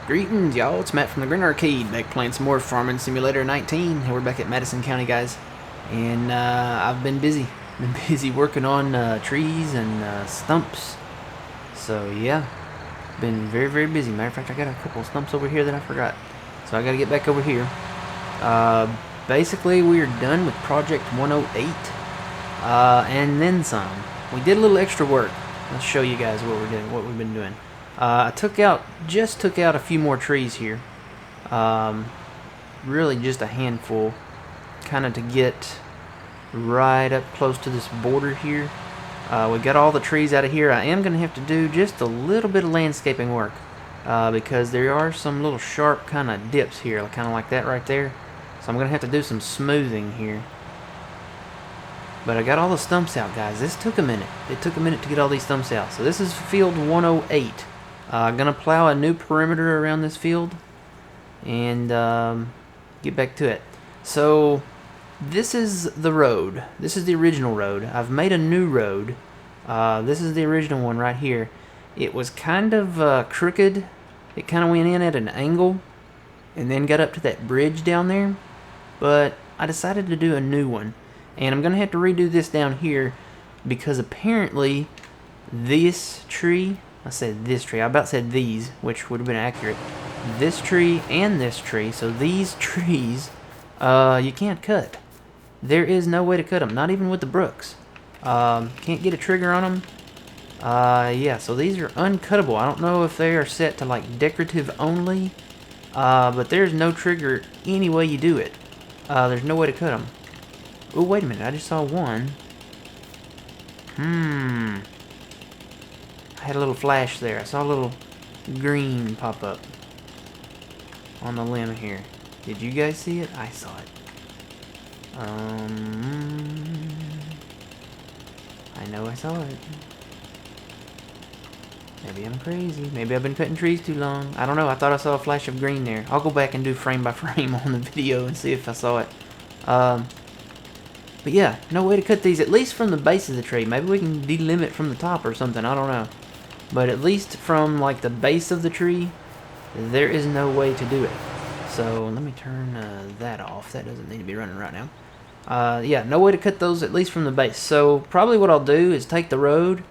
Greetings, y'all. It's Matt from the Green Arcade, back playing some more Farming Simulator 19. And we're back at Madison County, guys. And I've been busy. Been busy working on trees and stumps. So, yeah. Been very, very busy. Matter of fact, I got a couple of stumps over here that I forgot. So I gotta get back over here. Basically, we are done with Project 108. And then some. We did a little extra work. Let's show you guys what we're doing, what we've been doing. I just took out a few more trees here. Really just a handful, kind of to get right up close to this border here. We got all the trees out of here. I am going to have to do just a little bit of landscaping work because there are some little sharp kind of dips here, kind of like that right there. So I'm going to have to do some smoothing here. But I got all the stumps out, guys. This took a minute. It took a minute to get all these stumps out. So this is field 108. Gonna plow a new perimeter around this field and get back to it. So this is the road. This is the original road. I've made a new road. This is the original one right here. It was kind of crooked. It kind of went in at an angle and then got up to that bridge down there. But I decided to do a new one. And I'm going to have to redo this down here because apparently this tree, I said this tree, I about said these, which would have been accurate. This tree and this tree, so these trees, you can't cut. There is no way to cut them, not even with the brooks. Can't get a trigger on them. Yeah, so these are uncuttable. I don't know if they are set to like decorative only, but there's no trigger any way you do it. There's no way to cut them. Oh, wait a minute, I just saw one. I had a little flash there. I saw a little green pop up on the limb here. Did you guys see it? I saw it. I know I saw it. Maybe I'm crazy. Maybe I've been cutting trees too long. I don't know. I thought I saw a flash of green there. I'll go back and do frame by frame on the video and see if I saw it. But yeah, no way to cut these, at least from the base of the tree. Maybe we can delimit from the top or something, I don't know. But at least from like the base of the tree, there is no way to do it. So let me turn that off. That doesn't need to be running right now. Yeah, no way to cut those, at least from the base. So probably what I'll do is take the road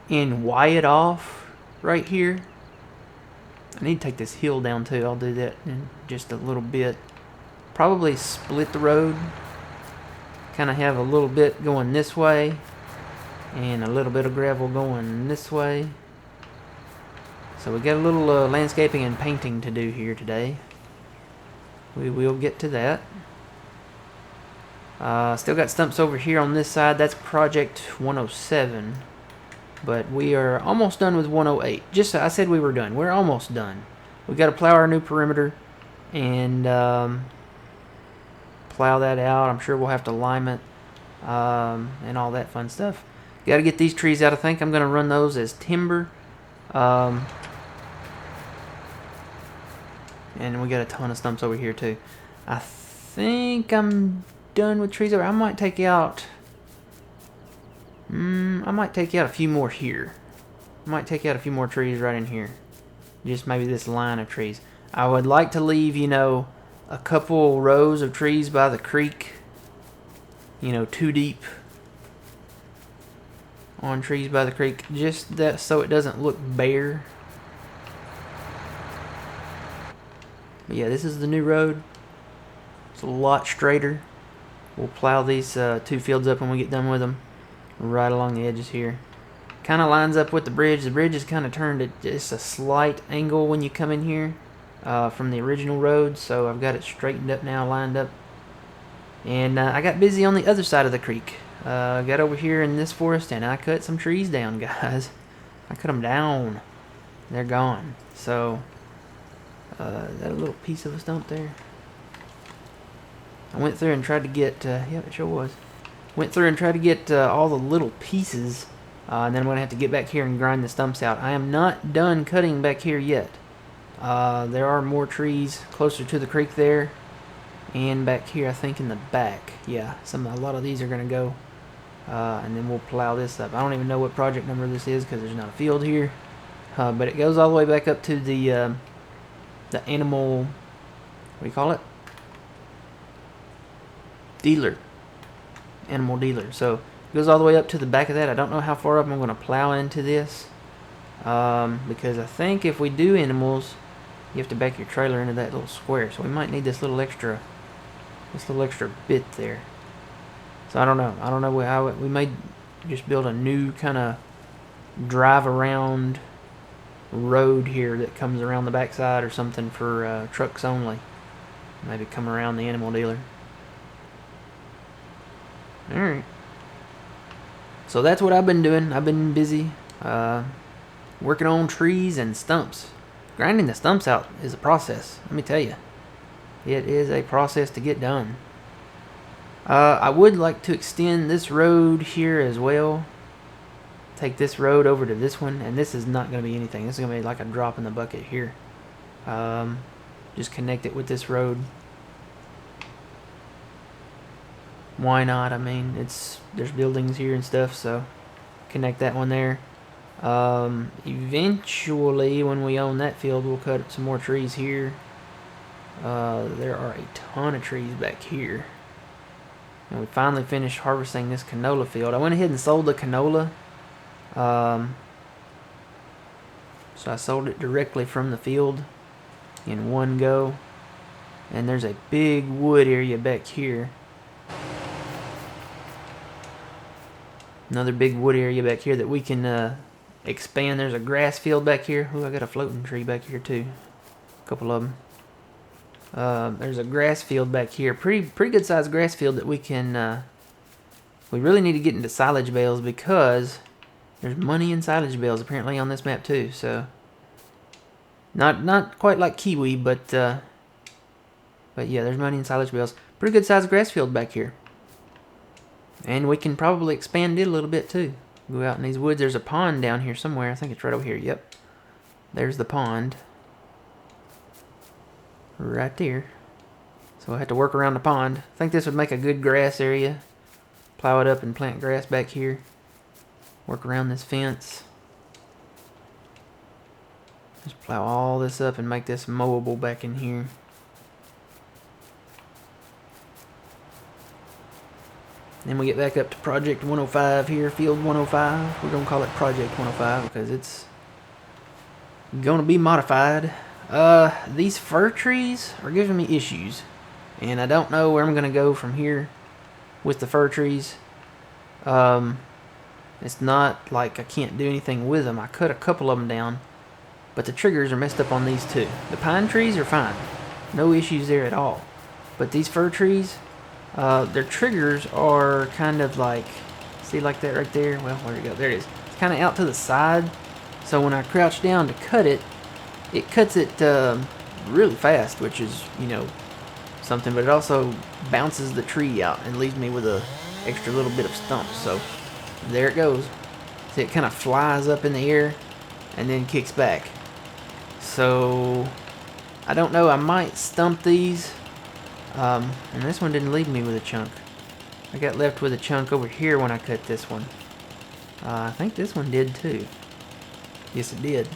and wire it off right here. I need to take this hill down too. I'll do that in just a little bit. Probably split the road. Kind of have a little bit going this way and a little bit of gravel going this way. So we got a little landscaping and painting to do here today. We will get to that. Still got stumps over here on this side. That's Project 107. But we are almost done with 108. Just I said we were done. We're almost done. We got to plow our new perimeter and plow that out. I'm sure we'll have to lime it and all that fun stuff. Got to get these trees out. I think I'm going to run those as timber. And we got a ton of stumps over here too. I think I'm done with trees over. I might take out a few more here. I might take out a few more trees right in here. Just maybe this line of trees. I would like to leave, you know, a couple rows of trees by the creek, you know, 2 deep on trees by the creek, just that so it doesn't look bare. But yeah, this is the new road. It's a lot straighter. We'll plow these 2 fields up when we get done with them, right along the edges here. Kind of lines up with the bridge. The bridge is kind of turned at just a slight angle when you come in here. From the original road, so I've got it straightened up now, lined up. And I got busy on the other side of the creek. Got over here in this forest and I cut some trees down, guys. I cut them down. They're gone. So, that little piece of a stump there. I went through and tried to get, yeah, it sure was. Went through and tried to get all the little pieces, and then I'm going to have to get back here and grind the stumps out. I am not done cutting back here yet. There are more trees closer to the creek there, and back here I think in the back. Yeah, a lot of these are going to go, and then we'll plow this up. I don't even know what project number this is because there's not a field here, but it goes all the way back up to the the animal, what do you call it? Dealer. Animal dealer. So it goes all the way up to the back of that. I don't know how far up I'm going to plow into this. Because I think if we do animals, you have to back your trailer into that little square. So we might need this little extra bit there. So I don't know. I don't know how we may just build a new kind of drive around road here that comes around the backside or something for trucks only. Maybe come around the animal dealer. Alright. So that's what I've been doing. I've been busy working on trees and stumps. Grinding the stumps out is a process, let me tell you. It is a process to get done. I would like to extend this road here as well. Take this road over to this one, and this is not going to be anything. This is going to be like a drop in the bucket here. Just connect it with this road. Why not? I mean, there's buildings here and stuff, so connect that one there. Eventually, when we own that field, we'll cut some more trees here. There are a ton of trees back here. And we finally finished harvesting this canola field. I went ahead and sold the canola. So I sold it directly from the field in one go. And there's a big wood area back here. Another big wood area back here that we can expand. There's a grass field back here. Ooh, I got a floating tree back here too. A couple of them. There's a grass field back here. Pretty good sized grass field that we can... we really need to get into silage bales because there's money in silage bales apparently on this map too. So not quite like Kiwi, but yeah, there's money in silage bales. Pretty good sized grass field back here. And we can probably expand it a little bit too. Go out in these woods. There's a pond down here somewhere. I think it's right over here. Yep. There's the pond. Right there. So we'll have to work around the pond. I think this would make a good grass area. Plow it up and plant grass back here. Work around this fence. Just plow all this up and make this mowable back in here. Then we get back up to Project 105 here, Field 105. We're going to call it Project 105 because it's going to be modified. These fir trees are giving me issues. And I don't know where I'm going to go from here with the fir trees. It's not like I can't do anything with them. I cut a couple of them down. But the triggers are messed up on these two. The pine trees are fine. No issues there at all. But these fir trees... their triggers are kind of like, see like that right there? Well, where you go? There it is. It's kind of out to the side. So when I crouch down to cut it, it cuts it really fast, which is, you know, something. But it also bounces the tree out and leaves me with a extra little bit of stump. So there it goes. See, it kind of flies up in the air and then kicks back. So I don't know. I might stump these. And this one didn't leave me with a chunk. I got left with a chunk over here when I cut this one. I think this one did too. Yes, it did.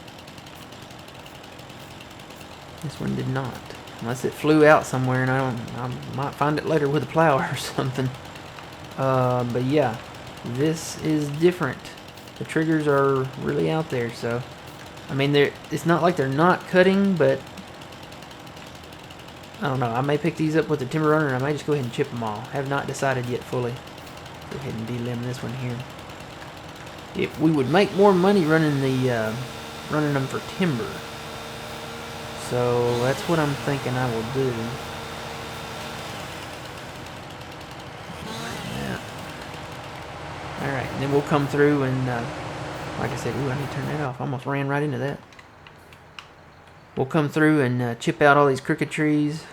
This one did not. Unless it flew out somewhere and I might find it later with a plow or something. But yeah, this is different. The triggers are really out there, so... I mean, it's not like they're not cutting, but... I don't know. I may pick these up with the timber runner, and I may just go ahead and chip them all. Have not decided yet fully. Go ahead and delimb this one here. If we would make more money running them for timber, so that's what I'm thinking I will do. All right, and then we'll come through and, like I said, ooh, I need to turn that off. I almost ran right into that. We'll come through and chip out all these crooked trees,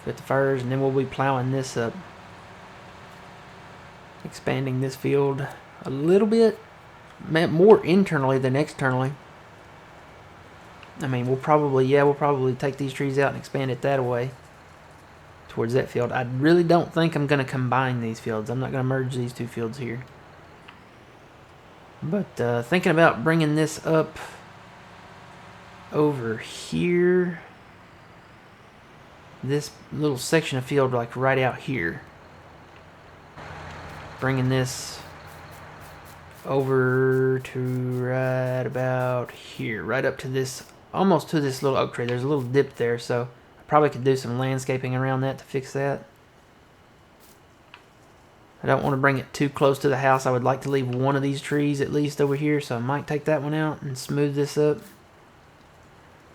cut the firs, and then we'll be plowing this up. Expanding this field a little bit, more internally than externally. I mean, we'll probably take these trees out and expand it that way towards that field. I really don't think I'm going to combine these fields. I'm not going to merge these two fields here. But thinking about bringing this up over here. This little section of field like right out here. Bringing this over to right about here. Right up to this, almost to this little oak tree. There's a little dip there, so I probably could do some landscaping around that to fix that. I don't want to bring it too close to the house. I would like to leave one of these trees at least over here, so I might take that one out and smooth this up.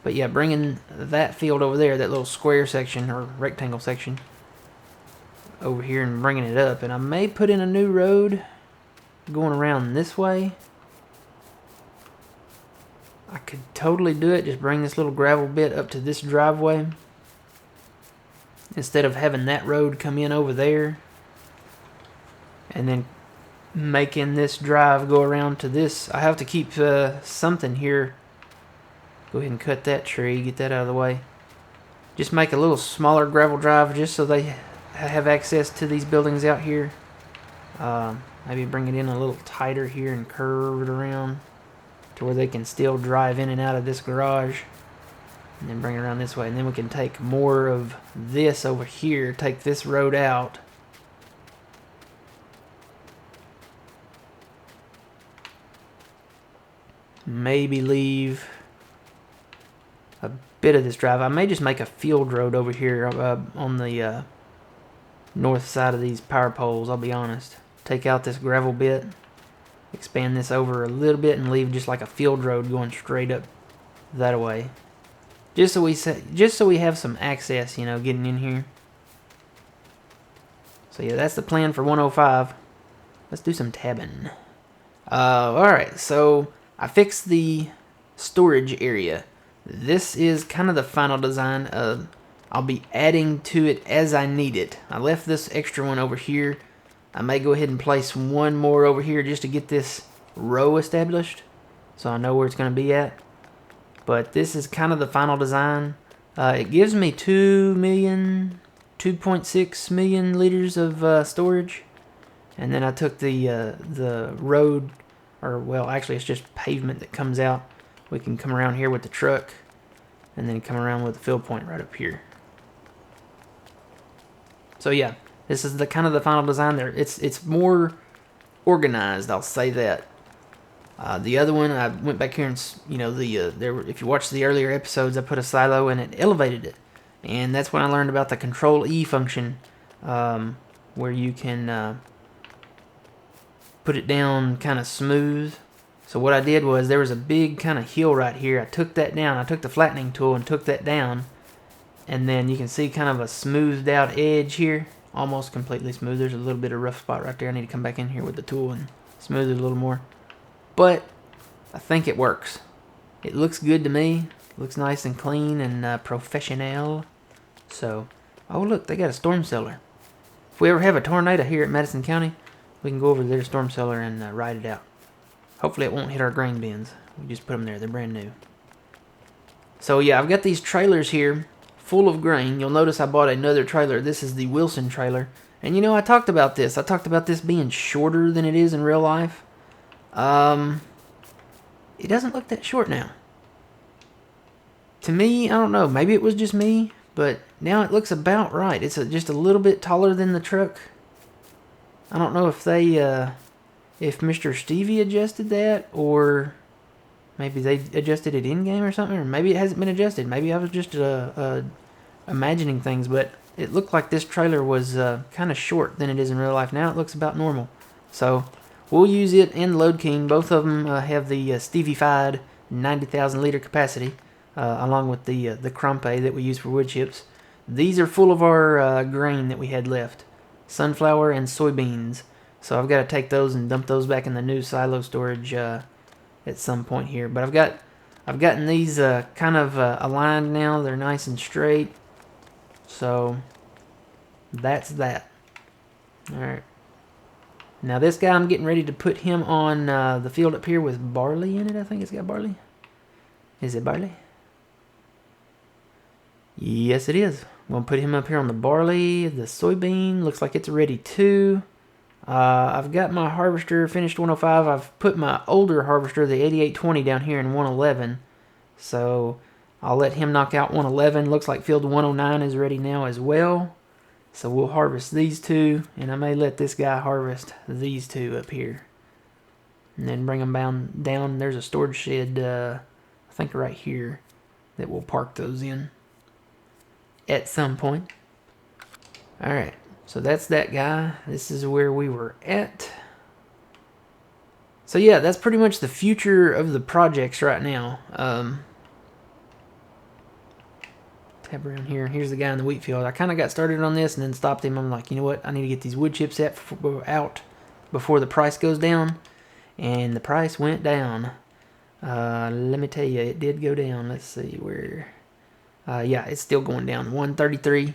But yeah, bringing that field over there, that little square section or rectangle section over here and bringing it up. And I may put in a new road going around this way. I could totally do it. Just bring this little gravel bit up to this driveway instead of having that road come in over there. And then making this drive go around to this. I have to keep something here. Go ahead and cut that tree, get that out of the way. Just make a little smaller gravel drive just so they have access to these buildings out here. Maybe bring it in a little tighter here and curve it around to where they can still drive in and out of this garage. And then bring it around this way. And then we can take more of this over here, take this road out. Maybe leave a bit of this drive. I may just make a field road over here on the north side of these power poles, I'll be honest. Take out this gravel bit, expand this over a little bit, and leave just like a field road going straight up that way. Just so we have some access, you know, getting in here. So yeah, that's the plan for 105. Let's do some tabbing. Alright, so I fixed the storage area. This is kind of the final design. I'll be adding to it as I need it. I left this extra one over here. I may go ahead and place one more over here just to get this row established, so I know where it's going to be at. But this is kind of the final design. It gives me 2.6 million liters of storage. And then I took the road, or well, actually it's just pavement that comes out. We can come around here with the truck and then come around with the fill point right up here. So yeah, this is the kind of the final design there. It's more organized, I'll say that. The other one, I went back here and, you know, if you watch the earlier episodes, I put a silo and it elevated it. And that's when I learned about the Control E function, where you can put it down kind of smooth. So what I did was, there was a big kind of hill right here. I took that down. I took the flattening tool and took that down. And then you can see kind of a smoothed out edge here. Almost completely smooth. There's a little bit of rough spot right there. I need to come back in here with the tool and smooth it a little more. But I think it works. It looks good to me. It looks nice and clean and professional. So, oh look, they got a storm cellar. If we ever have a tornado here at Madison County, we can go over to their storm cellar and ride it out. Hopefully it won't hit our grain bins. We just put them there. They're brand new. So yeah, I've got these trailers here full of grain. You'll notice I bought another trailer. This is the Wilson trailer. And you know, I talked about this. I talked about this being shorter than it is in real life. It doesn't look that short now. To me, I don't know. Maybe it was just me, but now it looks about right. It's just a little bit taller than the truck. I don't know if they, if Mr. Stevie adjusted that, or maybe they adjusted it in-game or something, or maybe it hasn't been adjusted. Maybe I was just imagining things, but it looked like this trailer was kind of short than it is in real life. Now it looks about normal. So we'll use it and Load King. Both of them have the Stevie-fied 90,000 liter capacity, along with the Crumpé that we use for wood chips. These are full of our grain that we had left. Sunflower and soybeans. So I've got to take those and dump those back in the new silo storage at some point here. But I've gotten these kind of aligned now. They're nice and straight. So that's that. Alright. Now this guy, I'm getting ready to put him on the field up here with barley in it. I think it's got barley. Is it barley? Yes, it is. I'm going to put him up here on the barley. The soybean looks like it's ready too. I've got my harvester finished 105. I've put my older harvester, the 8820, down here in 111. So I'll let him knock out 111. Looks like field 109 is ready now as well. So we'll harvest these two, and I may let this guy harvest these two up here. And then bring them down. There's a storage shed, I think right here, that we'll park those in at some point. Alright, so that's that guy. This is where we were at. So yeah, that's pretty much the future of the projects right now. Tab around here. Here's the guy in the wheat field. I kind of got started on this and then stopped him. I'm like, you know what? I need to get these wood chips out before the price goes down. And the price went down. Let me tell you, it did go down. Let's see where. Yeah, it's still going down. 133.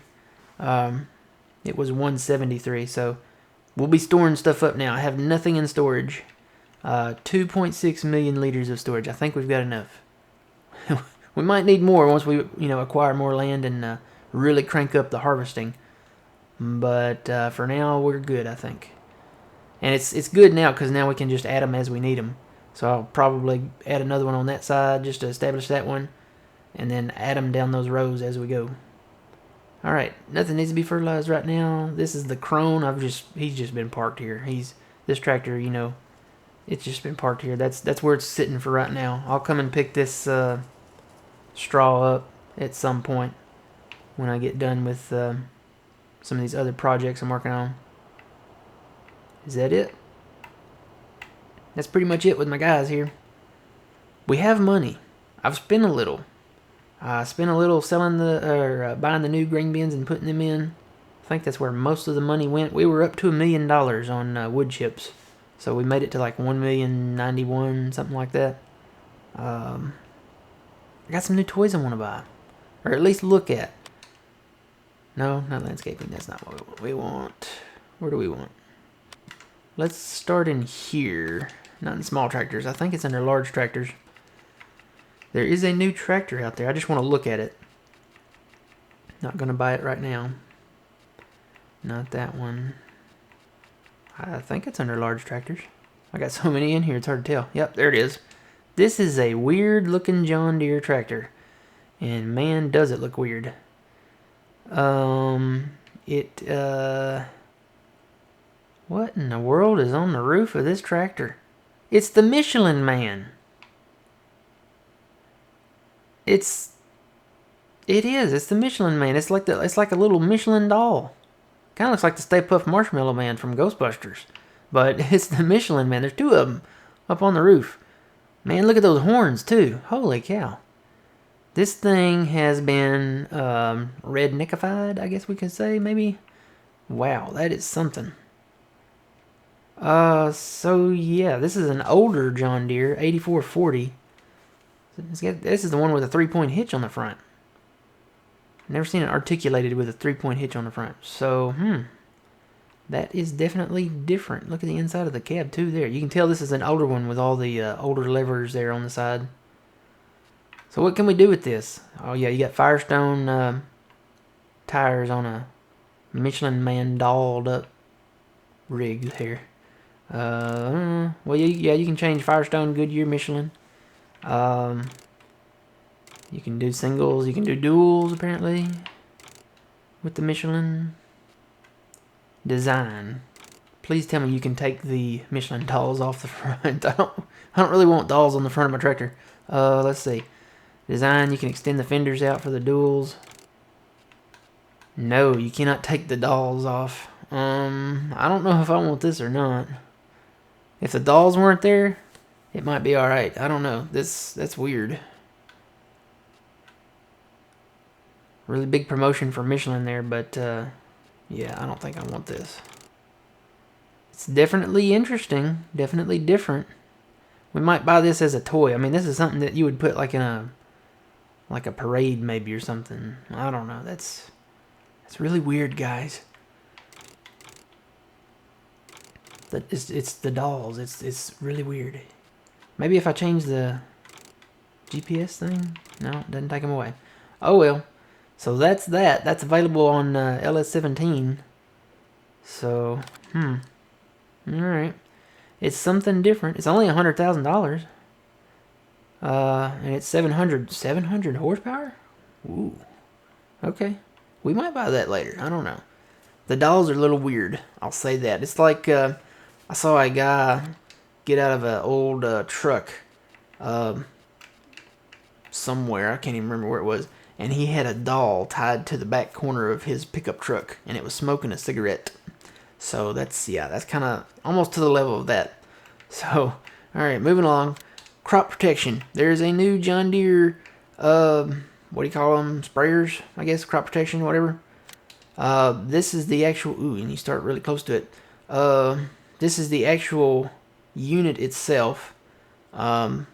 It was 173. So we'll be storing stuff up now. I have nothing in storage. 2.6 million liters of storage. I think we've got enough. We might need more once we, acquire more land and really crank up the harvesting. But for now, we're good, I think. And it's good now because now we can just add them as we need them. So I'll probably add another one on that side just to establish that one, and then add them down those rows as we go. All right, nothing needs to be fertilized right now. This is the crone. He's just been parked here. This tractor, it's just been parked here. That's where it's sitting for right now. I'll come and pick this straw up at some point when I get done with some of these other projects I'm working on. Is that it? That's pretty much it with my guys here. We have money. I've spent a little. I spent a little selling buying the new grain bins and putting them in. I think that's where most of the money went. We were up to $1 million on wood chips. So we made it to like 1,091,000, something like that. I got some new toys I want to buy. Or at least look at. No, not landscaping. That's not what we want. Where do we want? Let's start in here. Not in small tractors. I think it's under large tractors. There is a new tractor out there. I just want to look at it. Not going to buy it right now. Not that one. I think it's under large tractors. I got so many in here, it's hard to tell. Yep, there it is. This is a weird looking John Deere tractor. And man, does it look weird. What in the world is on the roof of this tractor? It's the Michelin Man. It is. It's the Michelin Man. It's like a little Michelin doll. Kind of looks like the Stay Puft Marshmallow Man from Ghostbusters. But it's the Michelin Man. There's two of them up on the roof. Man, look at those horns, too. Holy cow. This thing has been redneckified, I guess we could say, maybe. Wow, that is something. So yeah, this is an older John Deere, 8440. This is the one with a 3-point hitch on the front. Never seen it articulated with a 3-point hitch on the front. So, that is definitely different. Look at the inside of the cab too there. You can tell this is an older one with all the older levers there on the side. So what can we do with this? Oh yeah, you got Firestone tires on a Michelin Man dolled up rig here. Well, yeah, you can change Firestone, Goodyear, Michelin. You can do singles, you can do duals apparently with the Michelin design. Please tell me you can take the Michelin dolls off the front. I don't really want dolls on the front of my tractor. Let's see. Design, you can extend the fenders out for the duals. No, you cannot take the dolls off. I don't know if I want this or not. If the dolls weren't there, it might be alright. I don't know. That's weird. Really big promotion for Michelin there, but yeah, I don't think I want this. It's definitely interesting. Definitely different. We might buy this as a toy. I mean, this is something that you would put like in a parade maybe or something. I don't know. That's really weird, guys. It's the dolls. It's really weird. Maybe if I change the GPS thing? No, it doesn't take them away. Oh well. So that's that. That's available on LS17. So, Alright. It's something different. It's only $100,000. And it's 700 horsepower? Ooh. Okay. We might buy that later. I don't know. The dolls are a little weird. I'll say that. It's like, I saw a guy get out of an old truck somewhere. I can't even remember where it was. And he had a doll tied to the back corner of his pickup truck. And it was smoking a cigarette. So that's kind of almost to the level of that. So, alright, moving along. Crop protection. There's a new John Deere, what do you call them? Sprayers, I guess. Crop protection, whatever. This is the actual, ooh, and you start really close to it. This is the actual unit itself. And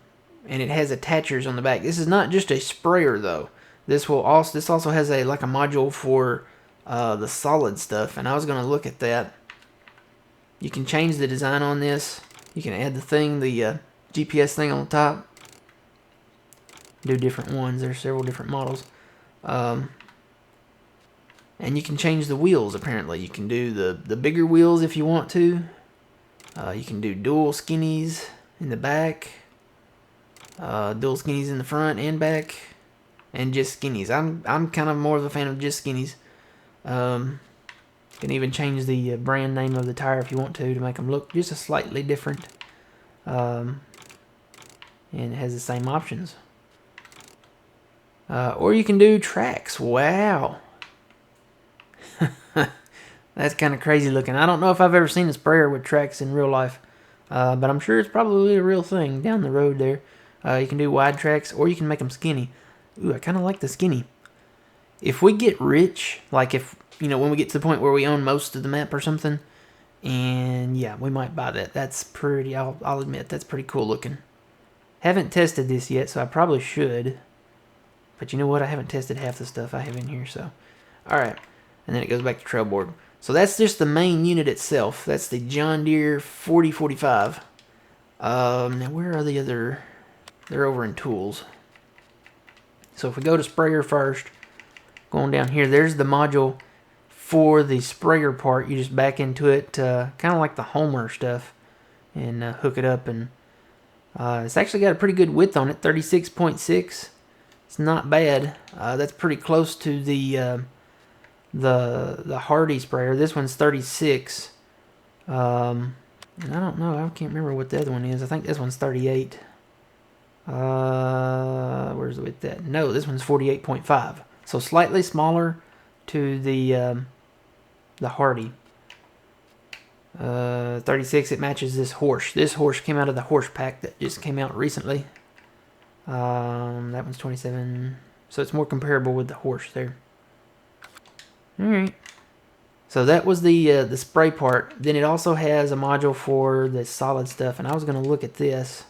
it has attachers on the back. This is not just a sprayer though. This also has a module for the solid stuff, and I was gonna look at that. You can change the design on this. You can add the GPS thing on the top. Do different ones. There's several different models. And you can change the wheels, apparently. You can do the bigger wheels if you want to. You can do dual skinnies in the back. Dual skinnies in the front and back. And just skinnies. I'm kind of more of a fan of just skinnies. You can even change the brand name of the tire if you want to make them look just a slightly different. And it has the same options. Or you can do tracks. Wow. That's kind of crazy looking. I don't know if I've ever seen a sprayer with tracks in real life. But I'm sure it's probably a real thing down the road there. You can do wide tracks, or you can make them skinny. Ooh, I kind of like the skinny. If we get rich, like if, when we get to the point where we own most of the map or something, and yeah, we might buy that. That's pretty, I'll admit, that's pretty cool looking. Haven't tested this yet, so I probably should. But you know what? I haven't tested half the stuff I have in here, so. Alright, and then it goes back to trail board. So that's just the main unit itself. That's the John Deere 4045. Now where are the other? They're over in tools. So if we go to sprayer first, going down here, there's the module for the sprayer part. You just back into it, kind of like the Homer stuff, and hook it up. And it's actually got a pretty good width on it, 36.6. It's not bad. That's pretty close to the Hardy sprayer. This one's 36. And I don't know. I can't remember what the other one is. I think this one's 38. Where's the width at? No, this one's 48.5. So slightly smaller to the Hardy. 36. It matches this horse. This horse came out of the horse pack that just came out recently. That one's 27. So it's more comparable with the horse there. Alright. So that was the spray part. Then it also has a module for the solid stuff. And I was going to look at this.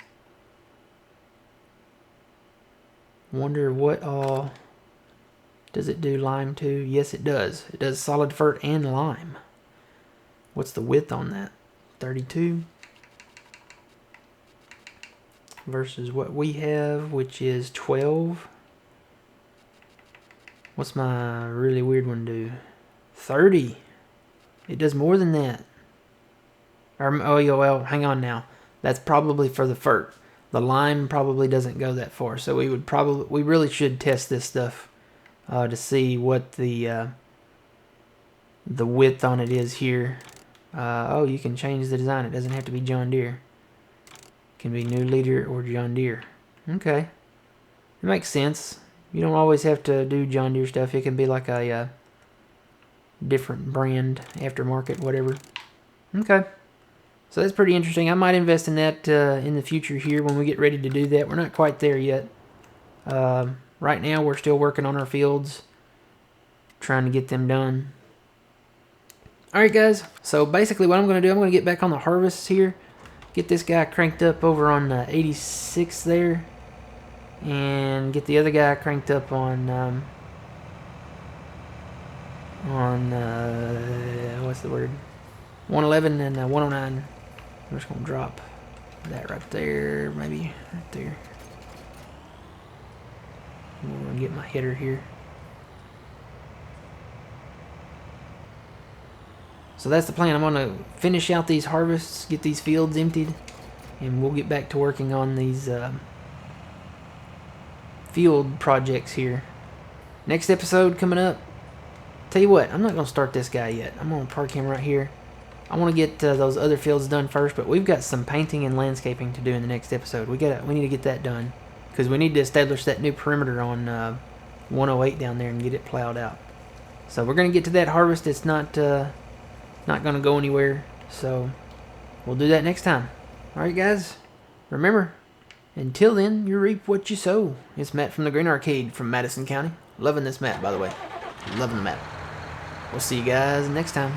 Wonder what all... Does it do lime too? Yes, it does. It does solid fert and lime. What's the width on that? 32. Versus what we have, which is 12. What's my really weird one do? 30. It does more than that. Or, oh, well, hang on now. That's probably for the fert. The lime probably doesn't go that far. So we really should test this stuff to see what the width on it is here. Oh, you can change the design. It doesn't have to be John Deere. It can be New Leader or John Deere. Okay. It makes sense. You don't always have to do John Deere stuff. It can be like a different brand, aftermarket, whatever. Okay. So that's pretty interesting. I might invest in that in the future here when we get ready to do that. We're not quite there yet. Right now we're still working on our fields, trying to get them done. Alright guys, so basically what I'm going to do, I'm going to get back on the harvests here. Get this guy cranked up over on 86 there. And get the other guy cranked up on what's the word? 111 and 109. I'm just going to drop that right there, maybe right there. I'm going to get my header here. So that's the plan. I'm going to finish out these harvests, get these fields emptied, and we'll get back to working on these field projects here. Next episode coming up. Tell you what, I'm not going to start this guy yet. I'm going to park him right here. I want to get those other fields done first, but we've got some painting and landscaping to do in the next episode. We need to get that done because we need to establish that new perimeter on 108 down there and get it plowed out. So we're going to get to that harvest. It's not going to go anywhere, so we'll do that next time. All right, guys. Remember, until then, you reap what you sow. It's Matt from the Green Arcade from Madison County. Loving this map, by the way. Loving the map. We'll see you guys next time.